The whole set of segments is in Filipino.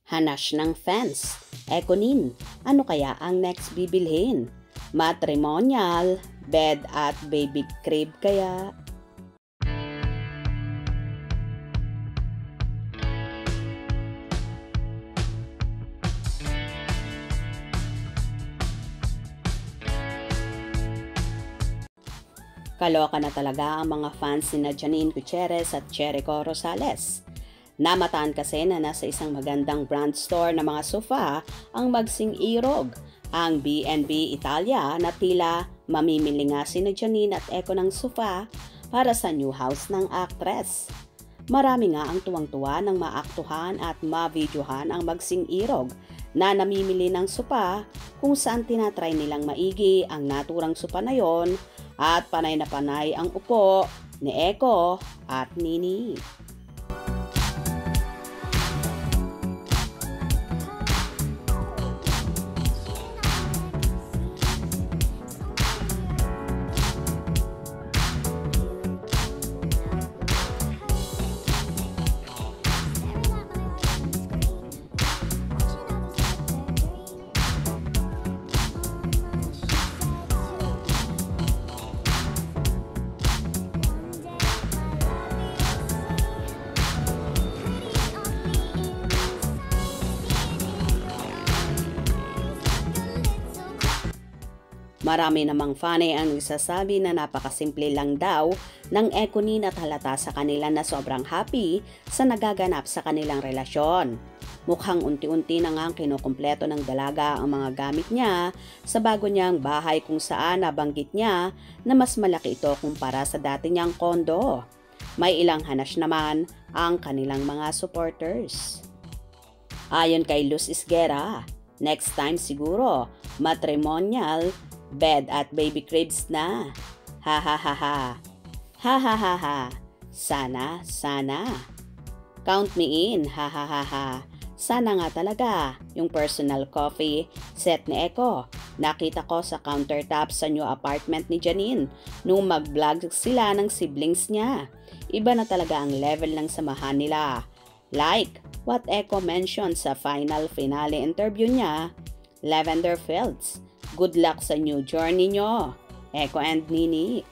Hanash ng fans. Ekonin, ano kaya ang next bibilhin? Matrimonial, bed at baby crib kaya? Kaloka na talaga ang mga fans ni Janine Gutierrez at Jericho Rosales. Namataan kasi na nasa isang magandang brand store na mga sofa ang magsing irog, ang B&B Italia na tila mamimili nga si Janine at Eko ng sofa para sa new house ng actress. Marami nga ang tuwang-tuwa ng maaktuhan at ma-videohan ang magsing irog na namimili ng sofa kung saan tinatry nilang maigi ang naturang sofa na yon at panay na panay ang upo ni Eko at Nini. Marami namang fanay ang nagsasabi na napakasimple lang daw ng Ekonin at halata sa kanila na sobrang happy sa nagaganap sa kanilang relasyon. Mukhang unti-unti na nga kinukumpleto ng dalaga ang mga gamit niya sa bago niyang bahay kung saan nabanggit niya na mas malaki ito kumpara sa dati niyang kondo. May ilang hanas naman ang kanilang mga supporters. Ayon kay Luz Isguera, next time siguro, matrimonial, bed at baby cribs na. Ha ha ha ha. Ha ha ha ha. Sana, sana. Count me in. Ha ha ha ha. Sana nga talaga. Yung personal coffee set ni Eko. Nakita ko sa countertop sa new apartment ni Janine nung mag-vlog sila ng siblings niya. Iba na talaga ang level ng samahan nila. Like what Eko mentioned sa final finale interview niya, Lavender Fields. Good luck sa new journey nyo, Eko and Nini.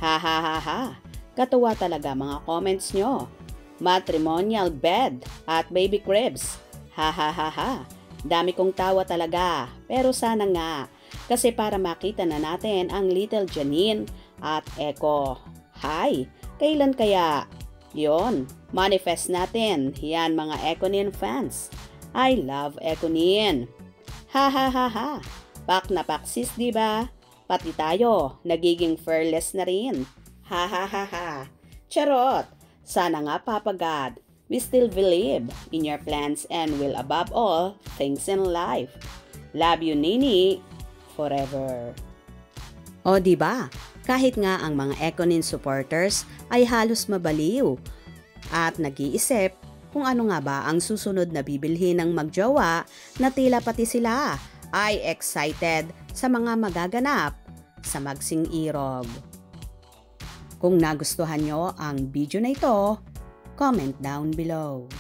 Ha ha ha ha. Katuwa talaga mga comments nyo. Matrimonial bed at baby cribs. Ha ha ha ha. Dami kong tawa talaga. Pero sana nga. Kasi para makita na natin ang little Janine at Eko. Hi, kailan kaya? Yon, manifest natin. Yan mga Ekonin fans. I love Ekonin. Ha ha ha ha. Pak na paksis, diba? Pati tayo, nagiging fearless na rin. Ha ha ha ha. Charot! Sana nga, Papa God, we still believe in your plans and will above all things in life. Love you, Nini, forever. O diba? Kahit nga ang mga Ekonin supporters ay halos mabaliw at nag-iisip kung ano nga ba ang susunod na bibilhin ng magjowa na tila pati sila ay excited sa mga magaganap sa magsing irog. Kung nagustuhan nyo ang video na ito, comment down below.